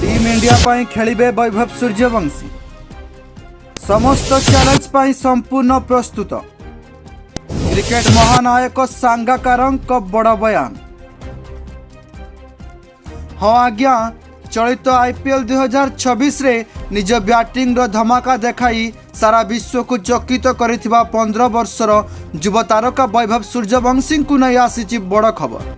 Team India पाई खेलिबे वैभव सूर्यवंशी। समस्त challenge पाई संपूर्ण प्रस्तुत। क्रिकेट महानायक सांगाक्कारा बड़ बयान। हाँ आज्ञा, चलित आईपीएल 2026 रे निज बैटिंग रो धमाका देखाई सारा विश्व को चकित करिथिबा 15 वर्षर युवा तारका वैभव सूर्यवंशी को नहीं आसी बड़ खबर।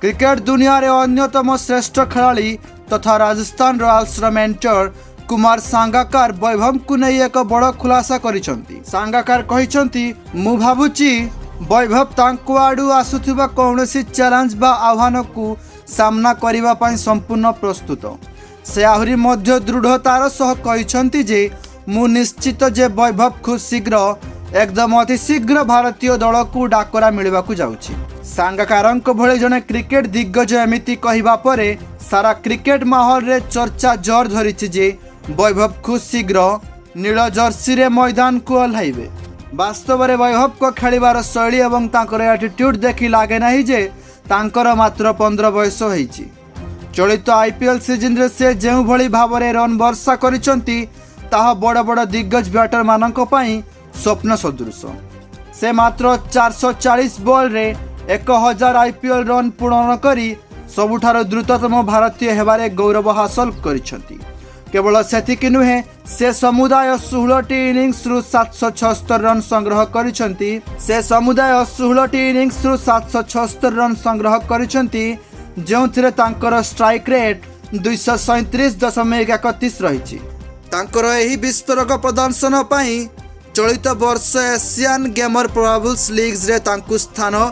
क्रिकेट दुनिया रे अन्यतम श्रेष्ठ खिलाड़ी तथा राजस्थान रॉयल्स रो मेंटर कुमार सांगाक्कार वैभव को नहीं एक बड़ खुलासा करिसंती। सांगाक्कार कहिसंती, मु भाबुची वैभव तांको आडू आसुथिबा कौनसी चैलेंज बा आह्वान को सामना करिबा पई संपूर्ण प्रस्तुत। से आहुरी मध्य दृढ़तार सह कहिसंती जे मु निश्चित जे वैभव खूब शीघ्र एकदम अति शीघ्र भारतीय दल को डाकरा मिलवा को जाउची। सांगाक्कारांक भले जने क्रिकेट दिग्गज एमिति कहिबा परे सारा क्रिकेट माहौल रे चर्चा जोर धरिछि जे वैभव खूब शीघ्र नील जर्सी रे मैदान को ओह्लाइबे। वास्तव में वैभव को खेलिबार शैली एवं तांकर एटीट्यूड देखि लागे नहीं जे तांकर मात्र 15 बयस होईछि। चलित आईपीएल सीजन रे से जेउ भली भाबरे रन वर्षा करिसंती ताहा बड़ बड़ दिग्गज बैटर मानक पई स्वप्न सदृश। से मात्र 440 बॉल रे 1000 आईपीएल रन पूर्ण करी सबुठार द्रुततम भारतीय हेबारे गौरव हासिल करिसंती। केवल सेतिकी नुहे, से समुदाय 16टी इनिंग्स रु 776 रन संग्रह करिसंती। से समुदाय 16टी इनिंग्स रु 776 रन संग्रह करिसंती, जोंथिरे तांकर स्ट्राइक रेट 237.31 रहिछि। तांकर एही विस्फोरक प्रदर्शन पई चलित वर्ष एशियन गेमर प्रोबेबल्स लीग्स रे तांकु स्थान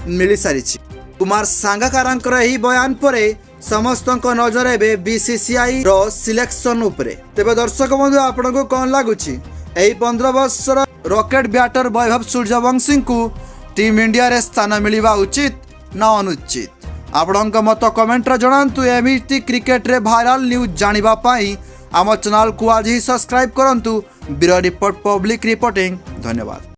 मिली सारिछि। कुमार सांगाक्कारांकर एही बयान परे समस्त नजर एबे बीसीसीआई रो सिलेक्शन उपरे। तेबे दर्शक बंधु, आपनको कोन लागुछि एही 15 वर्षर रॉकेट बैटर वैभव सूर्यवंशी को टीम इंडिया रे स्थान मिलिबा उचित ना अनुचित? आपणक मत कमेंट रे जणांतु। एमिति क्रिकेट रे वायरल न्यूज जानिबा पाई आम चैनल को आज ही सब्सक्राइब करंतु। Bureau report public reporting. धन्यवाद।